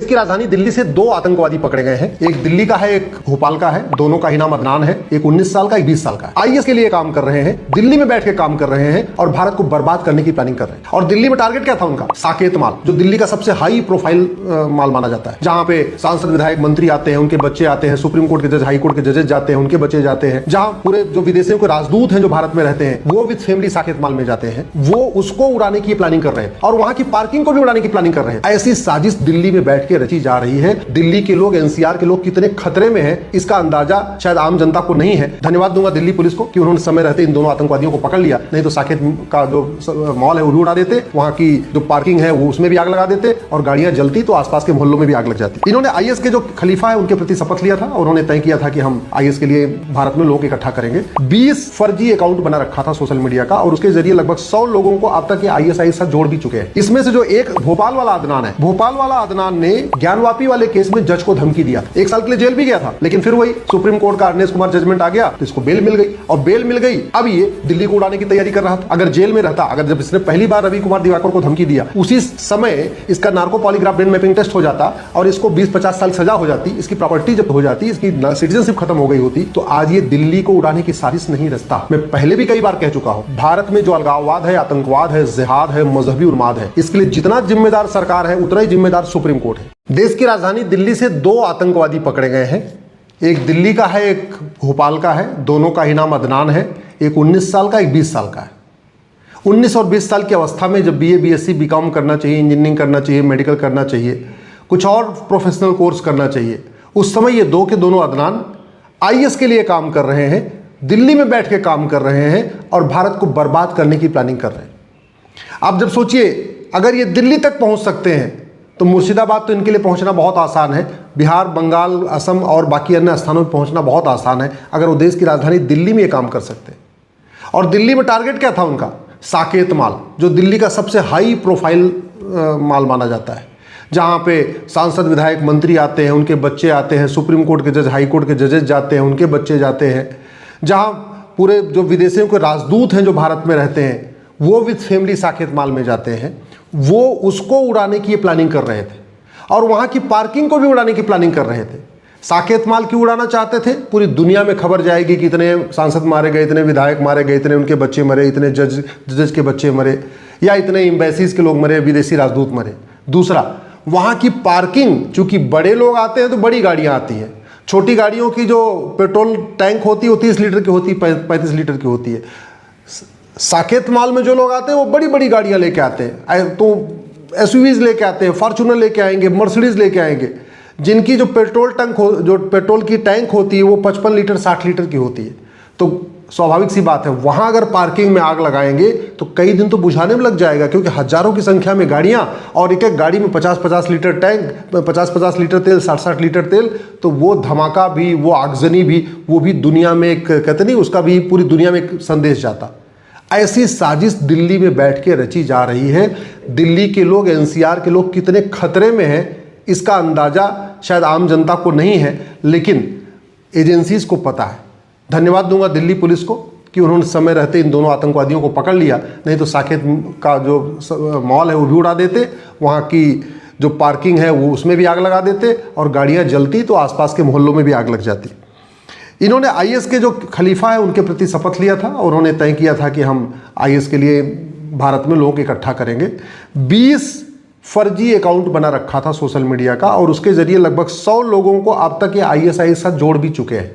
इसकी राजधानी दिल्ली से दो आतंकवादी पकड़े गए हैं। एक दिल्ली का है, एक भोपाल का है। दोनों का ही नाम अदनान है। एक 19 साल का, एक 20 साल का। आईएस के लिए काम कर रहे हैं, दिल्ली में बैठ के काम कर रहे हैं और भारत को बर्बाद करने की प्लानिंग कर रहे हैं। और दिल्ली में टारगेट क्या था उनका? साकेत माल, जो दिल्ली का सबसे हाई प्रोफाइल माल माना जाता है, जहां पे सांसद, विधायक, मंत्री आते हैं, उनके बच्चे आते हैं, सुप्रीम कोर्ट के जज, हाई कोर्ट के जजेस जाते हैं, उनके बच्चे जाते हैं, जहां पूरे जो विदेशियों के राजदूत हैं जो भारत में रहते हैं वो विद फैमिली साकेत माल में जाते हैं। वो उसको उड़ाने की प्लानिंग कर रहे हैं और वहां की पार्किंग को भी उड़ाने की प्लानिंग कर रहे हैं। ऐसी साजिश दिल्ली में बैठ के रची जा रही है। दिल्ली के लोग, एनसीआर के लोग कितने खतरे में हैं, इसका अंदाजा शायद आम जनता को नहीं है। धन्यवाद दूंगा दिल्ली पुलिस को कि उन्होंने समय रहते इन दोनों आतंकवादियों को पकड़ लिया, नहीं तो साकेत का जो मॉल है वो भी उड़ा देते, वहां की जो पार्किंग है वो उसमें भी आग लगा देते और गाड़ियां जलती तो आसपास के मोहल्लों में भी आग लग जाती। इन्होंने आईएस के जो खलीफा है उनके प्रति शपथ लिया था और उन्होंने तय किया था कि हम आईएस के लिए भारत में लोग इकट्ठा करेंगे। 20 फर्जी अकाउंट बना रखा था सोशल मीडिया का और उसके जरिए लगभग 100 लोगों को अब तक ये आईएसआई साथ जोड़ भी चुके हैं। इसमें से जो एक भोपाल वाला अदनान है, भोपाल वाला अदनान ने ज्ञानवापी वाले केस में जज को धमकी दिया, 1 साल के लिए जेल भी गया था, लेकिन फिर वही सुप्रीम कोर्ट का अरनेश कुमार जजमेंट आ गया तो इसको बेल मिल गई और बेल मिल गई। अब ये दिल्ली को उड़ाने की तैयारी कर रहा था। अगर जेल में रहता, अगर जब इसने पहली बार रवि कुमार दिवाकर को धमकी दिया उसी समय इसका narco polygraph brain mapping test हो जाता और इसको 20-50 साल सजा हो जाती, इसकी प्रॉपर्टी जब हो जाती, इसकी सिटीजनशिप खत्म हो गई होती, तो आज ये दिल्ली को उड़ाने की साजिश नहीं रचता। मैं पहले भी कई बार कह चुका हूं, भारत में जो अलगाववाद है, आतंकवाद है, जिहाद है, मजहबी उन्माद है, इसके लिए जितना जिम्मेदार सरकार है उतना ही जिम्मेदार सुप्रीम कोर्ट है। देश की राजधानी दिल्ली से दो आतंकवादी पकड़े गए हैं। एक दिल्ली का है, एक भोपाल का है। दोनों का ही नाम अदनान है। एक 19 साल का, एक 20 साल का है। 19 और 20 साल की अवस्था में जब बीए, बीएससी, बीकॉम करना चाहिए, इंजीनियरिंग करना चाहिए, मेडिकल करना चाहिए, कुछ और प्रोफेशनल कोर्स करना चाहिए, उस समय ये दो के दोनों अदनान आईएस के लिए काम कर रहे हैं, दिल्ली में बैठ के काम कर रहे हैं और भारत को बर्बाद करने की प्लानिंग कर रहे हैं। आप जब सोचिए, अगर ये दिल्ली तक पहुंच सकते हैं तो मुर्शिदाबाद तो इनके लिए पहुंचना बहुत आसान है, बिहार, बंगाल, असम और बाकी अन्य स्थानों में पहुंचना बहुत आसान है अगर वो देश की राजधानी दिल्ली में ये काम कर सकते हैं। और दिल्ली में टारगेट क्या था उनका? साकेत माल, जो दिल्ली का सबसे हाई प्रोफाइल माल माना जाता है, जहां पे सांसद, विधायक, मंत्री आते हैं, उनके बच्चे आते हैं, सुप्रीम कोर्ट के जज, हाई कोर्ट के जजेस जाते हैं, उनके बच्चे जाते हैं, जहां पूरे जो विदेशियों के राजदूत हैं जो भारत में रहते हैं वो विद फैमिली साकेत माल में जाते हैं। वो उसको उड़ाने की प्लानिंग कर रहे थे और वहां की पार्किंग को भी उड़ाने की प्लानिंग कर रहे थे। साकेत माल क्यों उड़ाना चाहते थे? पूरी दुनिया में खबर जाएगी कि इतने सांसद मारे गए, इतने विधायक मारे गए, इतने उनके बच्चे मरे, इतने जजेस के बच्चे मरे, या इतने एम्बेसीज के लोग मरे, विदेशी राजदूत मरे। दूसरा, वहां की पार्किंग, चूंकि बड़े लोग आते हैं तो बड़ी गाड़ियां आती हैं, छोटी गाड़ियों की जो पेट्रोल टैंक होती है वो 30 लीटर की होती है, 35 लीटर की होती है। साकेत माल में जो लोग आते हैं वो बड़ी बड़ी गाड़ियां लेके आते हैं, तो एसयूवीज लेके आते हैं, फॉर्च्यूनर लेके आएंगे, मर्सिडीज लेके आएंगे, जिनकी जो पेट्रोल की टैंक होती है वो 55 लीटर 60 लीटर की होती है। तो स्वाभाविक सी बात है, वहां अगर पार्किंग में आग लगाएंगे तो कई दिन तो बुझाने में लग जाएगा, क्योंकि हजारों की संख्या में गाड़ियां और एक एक गाड़ी में 50-50 लीटर टैंक, 50-50 लीटर तेल, 60-60 लीटर तेल, तो वो धमाका भी, वो आगजनी भी, वो भी दुनिया में एक, कहते नहीं, उसका भी पूरी दुनिया में एक संदेश जाता। ऐसी साजिश दिल्ली में बैठ के रची जा रही है। दिल्ली के लोग, एनसीआर के लोग कितने खतरे में हैं, इसका अंदाजा शायद आम जनता को नहीं है, लेकिन एजेंसीज को पता है। धन्यवाद दूंगा दिल्ली पुलिस को कि उन्होंने समय रहते इन दोनों आतंकवादियों को पकड़ लिया, नहीं तो साकेत का जो मॉल है वो भी उड़ा देते, वहाँ की जो पार्किंग है वो उसमें भी आग लगा देते और गाड़ियाँ जलती तो आसपास के मोहल्लों में भी आग लग जाती। इन्होंने आईएस के जो खलीफा है उनके प्रति शपथ लिया था और उन्होंने तय किया था कि हम आईएस के लिए भारत में लोग इकट्ठा करेंगे। 20 फर्जी अकाउंट बना रखा था सोशल मीडिया का और उसके जरिए लगभग 100 लोगों को अब तक ये आईएसआई के साथ जोड़ भी चुके हैं।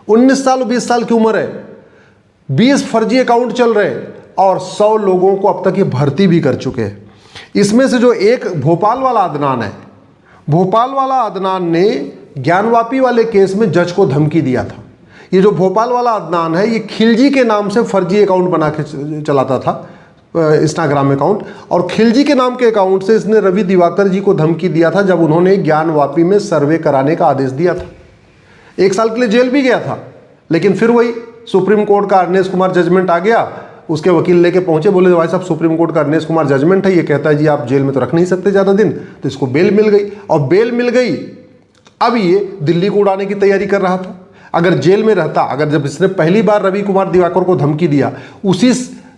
19 साल और 20 साल की उम्र है, 20 फर्जी अकाउंट चल रहे हैं और 100 लोगों को अब तक ये भर्ती भी कर चुके हैं। इसमें से जो एक भोपाल वाला अदनान है, भोपाल वाला अदनान ने ज्ञानवापी वाले केस में जज को धमकी दिया था। ये जो भोपाल वाला अदनान है ये खिलजी के नाम से फर्जी अकाउंट बना के चलाता था, इंस्टाग्राम अकाउंट, और खिलजी के नाम के अकाउंट से इसने रवि दिवाकर जी को धमकी दिया था जब उन्होंने ज्ञानवापी में सर्वे कराने का आदेश दिया था। 1 साल के लिए जेल भी गया था, लेकिन फिर वही सुप्रीम कोर्ट का अरनेश कुमार जजमेंट आ गया, उसके वकील लेके पहुंचे, बोले भाई साहब सुप्रीम कोर्ट का अरनेश कुमार जजमेंट है, ये कहता है जी आप जेल में तो रख नहीं सकते ज़्यादा दिन, तो इसको बेल मिल गई। और बेल मिल गई, अब ये दिल्ली को उड़ाने की तैयारी कर रहा था। अगर जेल में रहता, अगर जब इसने पहली बार रवि कुमार दिवाकर को धमकी दिया उसी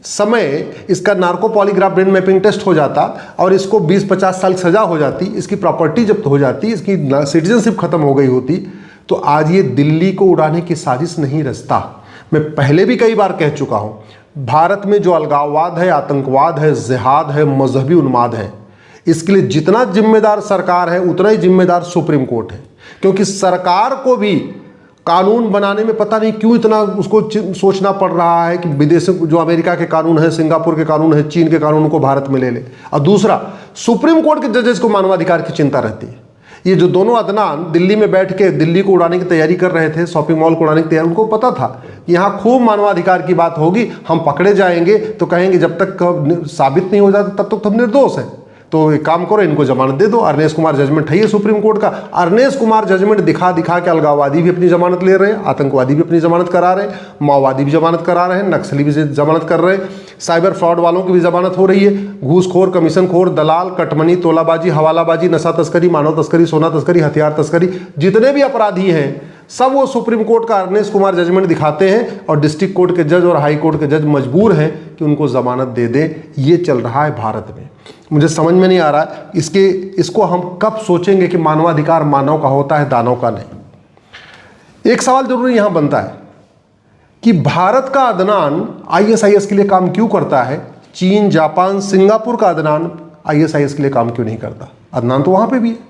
समय इसका narco polygraph brain mapping test हो जाता और इसको 20-50 साल सजा हो जाती, इसकी प्रॉपर्टी जब्त हो जाती, इसकी सिटीजनशिप खत्म हो गई होती, तो आज ये दिल्ली को उड़ाने की साजिश नहीं रचता। मैं पहले भी कई बार कह चुका हूं, भारत में जो अलगाववाद है, आतंकवाद है, जिहाद है, मजहबी उन्माद है, इसके लिए जितना जिम्मेदार सरकार है उतना ही जिम्मेदार सुप्रीम कोर्ट है। क्योंकि सरकार को भी कानून बनाने में पता नहीं क्यों इतना उसको सोचना पड़ रहा है कि विदेशों जो अमेरिका के कानून है, सिंगापुर के कानून है, चीन के कानून को भारत में ले ले। और दूसरा, सुप्रीम कोर्ट के जजेस को मानवाधिकार की चिंता रहती है। ये जो दोनों अदनान दिल्ली में बैठ के दिल्ली को उड़ाने की तैयारी कर रहे थे, शॉपिंग मॉल को उड़ाने की तैयारी, उनको पता था कि यहाँ खूब मानवाधिकार की बात होगी, हम पकड़े जाएंगे तो कहेंगे जब तक साबित नहीं हो जाता तब तक हम निर्दोष हैं। तो एक काम करो, इनको जमानत दे दो। अरनेश कुमार जजमेंट है ये सुप्रीम कोर्ट का। अरनेश कुमार जजमेंट दिखा दिखा के अलगाववादी भी अपनी जमानत ले रहे हैं, आतंकवादी भी अपनी जमानत करा रहे हैं, माओवादी भी जमानत करा रहे हैं, नक्सली भी जमानत कर रहे हैं, साइबर फ्रॉड वालों की भी जमानत हो रही है। घूसखोर, कमीशनखोर, दलाल, कटमनी, तोलाबाजी, हवालाबाजी, नशा तस्करी, मानव तस्करी, सोना तस्करी, हथियार तस्करी, जितने भी अपराधी हैं सब वो सुप्रीम कोर्ट का अरनेश कुमार जजमेंट दिखाते हैं और डिस्ट्रिक्ट कोर्ट के जज और हाई कोर्ट के जज मजबूर हैं कि उनको जमानत दे दें। ये चल रहा है भारत में। मुझे समझ में नहीं आ रहा इसको हम कब सोचेंगे कि मानवाधिकार मानव का होता है, दानव का नहीं। एक सवाल जरूर यहां बनता है कि भारत का अदनान ISIS के लिए काम क्यों करता है, चीन, जापान, सिंगापुर का अदनान ISIS के लिए काम क्यों नहीं करता? अदनान तो वहां पे भी है।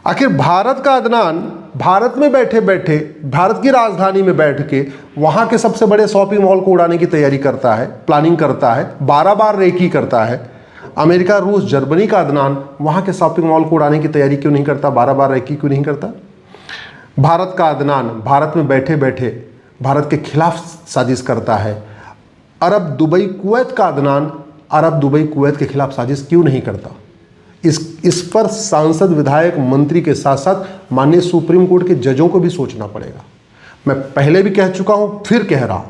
आखिर भारत का अदनान भारत में बैठे बैठे, भारत की राजधानी में बैठ के वहां के सबसे बड़े शॉपिंग मॉल को उड़ाने की तैयारी करता है, प्लानिंग करता है, 12 बार रेकी करता है। अमेरिका, रूस, जर्मनी का अदनान वहां के शॉपिंग मॉल को उड़ाने की तैयारी क्यों नहीं करता, 12 बार रेकी क्यों नहीं करता? भारत का अदनान भारत में बैठे बैठे भारत के खिलाफ साजिश करता है। अरब, दुबई, कुवैत का अदनान अरब, दुबई, कुवैत के खिलाफ साजिश क्यों नहीं करता? इस पर सांसद, विधायक, मंत्री के साथ साथ माननीय सुप्रीम कोर्ट के जजों को भी सोचना पड़ेगा। मैं पहले भी कह चुका हूं, फिर कह रहा हूं,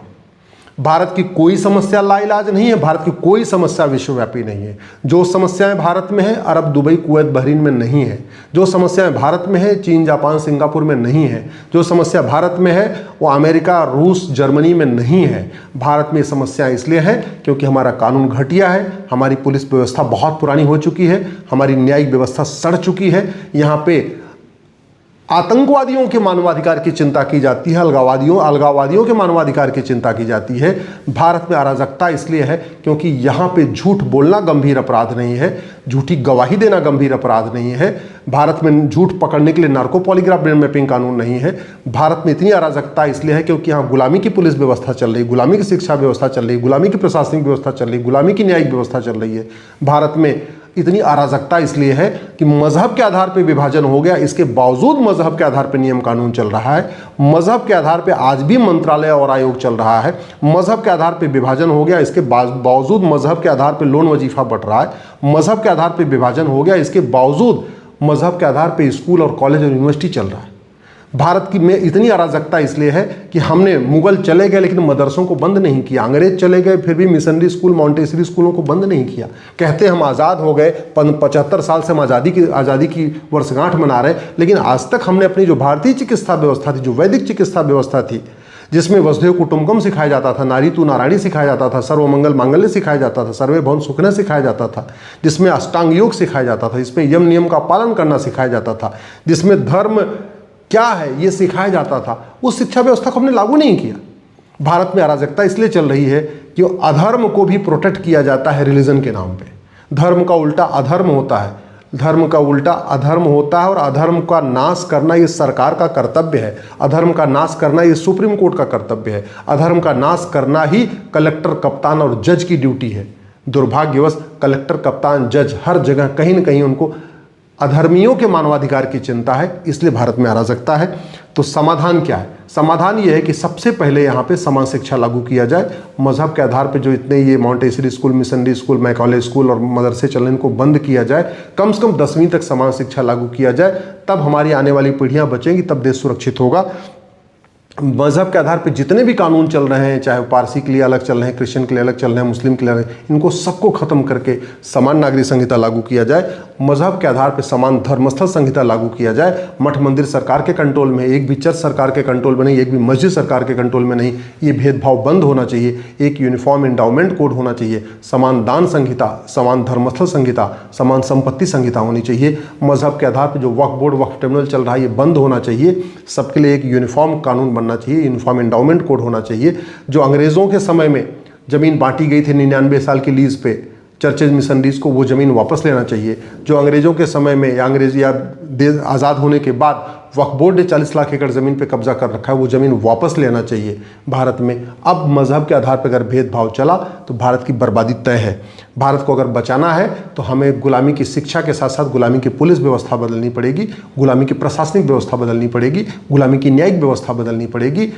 भारत की कोई समस्या लाइलाज नहीं है, भारत की कोई समस्या विश्वव्यापी नहीं है। जो समस्याएं भारत में है अरब, दुबई, कुवैत, बहरीन में नहीं है। जो समस्याएं भारत में है चीन, जापान, सिंगापुर में नहीं है। जो समस्या भारत में है वो अमेरिका, रूस, जर्मनी में नहीं है। भारत में समस्याएं इसलिए है क्योंकि हमारा कानून घटिया है, हमारी पुलिस व्यवस्था बहुत पुरानी हो चुकी है, हमारी न्यायिक व्यवस्था सड़ चुकी है। यहाँ पे आतंकवादियों के मानवाधिकार की चिंता की जाती है, अलगाववादियों के मानवाधिकार की चिंता की जाती है। भारत में अराजकता इसलिए है क्योंकि यहाँ पे झूठ बोलना गंभीर अपराध नहीं है, झूठी गवाही देना गंभीर अपराध नहीं है। भारत में झूठ पकड़ने के लिए नार्को पॉलीग्राफ ब्रेन मैपिंग कानून नहीं है। भारत में इतनी अराजकता इसलिए है क्योंकि यहाँ गुलामी की पुलिस व्यवस्था चल रही, गुलामी की शिक्षा व्यवस्था चल रही, गुलामी की प्रशासनिक व्यवस्था चल रही, गुलामी की न्यायिक व्यवस्था चल रही है। भारत में इतनी अराजकता इसलिए है कि मजहब के आधार पर विभाजन हो गया, इसके बावजूद मजहब के आधार पर नियम कानून चल रहा है। मजहब के आधार पर आज भी मंत्रालय और आयोग चल रहा है। मजहब के आधार पर विभाजन हो गया, इसके बावजूद मजहब के आधार पर लोन वजीफा बट रहा है। मजहब के आधार पर विभाजन हो गया, इसके बावजूद मजहब के आधार पर स्कूल और कॉलेज और यूनिवर्सिटी चल रहा है। भारत की में इतनी अराजकता इसलिए है कि हमने, मुगल चले गए लेकिन मदरसों को बंद नहीं किया, अंग्रेज चले गए फिर भी मिशनरी स्कूल, मॉन्टेसरी स्कूलों को बंद नहीं किया। कहते हम आज़ाद हो गए, 75 साल से हम आज़ादी की वर्षगांठ मना रहे, लेकिन आज तक हमने अपनी जो भारतीय चिकित्सा व्यवस्था थी, जो वैदिक चिकित्सा व्यवस्था थी, जिसमें वसुधैव कुटुंबकम सिखाया जाता था, नारी तू नारायणी सिखाया जाता था, सर्वमंगल मांगल्य सिखाया जाता था, सर्वे भवन सुखना सिखाया जाता था, जिसमें अष्टांग योग सिखाया जाता था, जिसमें यम नियम का पालन करना सिखाया जाता था, जिसमें धर्म क्या है ये सिखाया जाता था, उस शिक्षा व्यवस्था को हमने लागू नहीं किया। भारत में अराजकता इसलिए चल रही है कि अधर्म को भी प्रोटेक्ट किया जाता है रिलीजन के नाम पे। धर्म का उल्टा अधर्म होता है, धर्म का उल्टा अधर्म होता है, और अधर्म का नाश करना ये सरकार का कर्तव्य है। अधर्म का नाश करना ये सुप्रीम कोर्ट का कर्तव्य है। अधर्म का नाश करना ही कलेक्टर, कप्तान और जज की ड्यूटी है। दुर्भाग्यवश कलेक्टर, कप्तान, जज हर जगह कहीं न कहीं उनको अधर्मियों के मानवाधिकार की चिंता है, इसलिए भारत में अराजकता है। तो समाधान क्या है? समाधान ये है कि सबसे पहले यहाँ पे समान शिक्षा लागू किया जाए। मजहब के आधार पे जो इतने ये Montessori school, missionary school, Macaulay school और मदरसे चल रहे, इनको बंद किया जाए। कम से कम 10वीं तक समान शिक्षा लागू किया जाए, तब हमारी आने वाली पीढ़ियाँ बचेंगी, तब देश सुरक्षित होगा। मजहब के आधार पर जितने भी कानून चल रहे हैं, चाहे पारसी के लिए अलग चल रहे हैं, क्रिश्चियन के लिए अलग चल रहे हैं, मुस्लिम के लिए अलग, इनको सबको खत्म करके समान नागरिक संहिता लागू किया जाए। मजहब के आधार पर समान धर्मस्थल संहिता लागू किया जाए। मठ मंदिर सरकार के कंट्रोल में, एक भी चर्च सरकार के कंट्रोल में नहीं, एक भी मस्जिद सरकार के कंट्रोल में नहीं। ये भेदभाव बंद होना चाहिए। एक यूनिफॉर्म एंडाउमेंट कोड होना चाहिए, समान दान संहिता, समान धर्मस्थल संहिता, समान संपत्ति संहिता होनी चाहिए। मजहब के आधार पर जो वक्फ बोर्ड, वक्फ ट्रिब्यूनल चल रहा है, ये बंद होना चाहिए। सबके लिए एक यूनिफॉर्म कानून बनना चाहिए, यूनिफॉर्म एंडाउमेंट कोड होना चाहिए। जो अंग्रेज़ों के समय में ज़मीन बांटी गई थी 99 साल की लीज पे चर्चेज मिशनरीज को, वो ज़मीन वापस लेना चाहिए। जो अंग्रेज़ों के समय में या देश आज़ाद होने के बाद वक्फ बोर्ड ने 40 लाख एकड़ ज़मीन पे कब्जा कर रखा है, वो ज़मीन वापस लेना चाहिए भारत में। अब मज़हब के आधार पर अगर भेदभाव चला तो भारत की बर्बादी तय है। भारत को अगर बचाना है तो हमें गुलामी की शिक्षा के साथ साथ गुलामी की पुलिस व्यवस्था बदलनी पड़ेगी, गुलामी की प्रशासनिक व्यवस्था बदलनी पड़ेगी, गुलामी की न्यायिक व्यवस्था बदलनी पड़ेगी,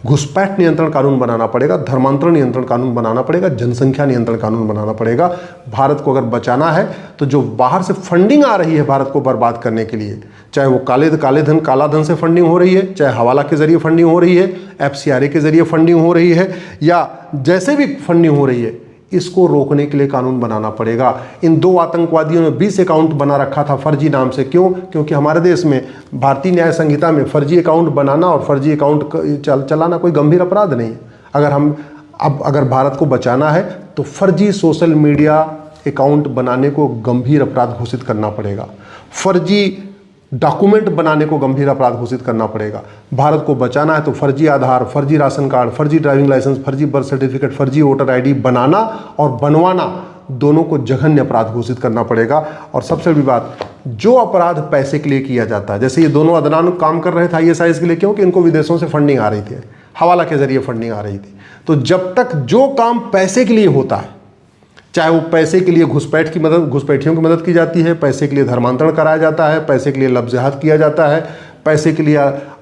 घुसपैठ नियंत्रण कानून बनाना पड़ेगा, धर्मांतरण नियंत्रण कानून बनाना पड़ेगा, जनसंख्या नियंत्रण कानून बनाना पड़ेगा। भारत को अगर बचाना है तो जो बाहर से फंडिंग आ रही है भारत को बर्बाद करने के लिए, चाहे वो काला धन से फंडिंग हो रही है, चाहे हवाला के जरिए फंडिंग हो रही है, FCRA के जरिए फंडिंग हो रही है, या जैसे भी फंडिंग हो रही है, इसको रोकने के लिए कानून बनाना पड़ेगा। इन 2 आतंकवादियों ने 20 अकाउंट बना रखा था फर्जी नाम से। क्यों? क्योंकि हमारे देश में भारतीय न्याय संहिता में फर्जी अकाउंट बनाना और फर्जी अकाउंट चलाना कोई गंभीर अपराध नहीं है। अगर भारत को बचाना है तो फर्जी सोशल मीडिया अकाउंट बनाने को गंभीर अपराध घोषित करना पड़ेगा, फर्जी डॉक्यूमेंट बनाने को गंभीर अपराध घोषित करना पड़ेगा। भारत को बचाना है तो फर्जी आधार, फर्जी राशन कार्ड, फर्जी ड्राइविंग लाइसेंस, फर्जी बर्थ सर्टिफिकेट, फर्जी वोटर ID बनाना और बनवाना, दोनों को जघन्य अपराध घोषित करना पड़ेगा। और सबसे बड़ी बात, जो अपराध पैसे के लिए किया जाता है, जैसे ये दोनों अदनान काम कर रहे थे ISIS के लिए, क्योंकि इनको विदेशों से फंडिंग आ रही थी, हवाला के जरिए फंडिंग आ रही थी। तो जब तक जो काम पैसे के लिए होता है, चाहे वो पैसे के लिए घुसपैठियों की मदद की जाती है, पैसे के लिए धर्मांतरण कराया जाता है, पैसे के लिए लफ्ज़ जिहाद किया जाता है, पैसे के लिए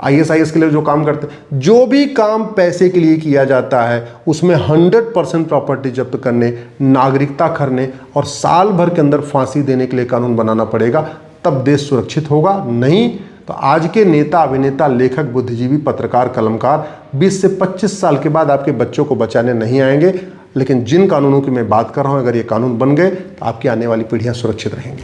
ISIS के लिए जो काम करते हैं, जो भी काम पैसे के लिए किया जाता है उसमें 100% प्रॉपर्टी जब्त करने, नागरिकता करने और साल भर के अंदर फांसी देने के लिए कानून बनाना पड़ेगा। तब देश सुरक्षित होगा। नहीं तो आज के नेता, अभिनेता, लेखक, बुद्धिजीवी, पत्रकार, कलमकार 20 से 25 साल के बाद आपके बच्चों को बचाने नहीं आएंगे। लेकिन जिन कानूनों की मैं बात कर रहा हूं, अगर ये कानून बन गए तो आपकी आने वाली पीढ़ियां सुरक्षित रहेंगी।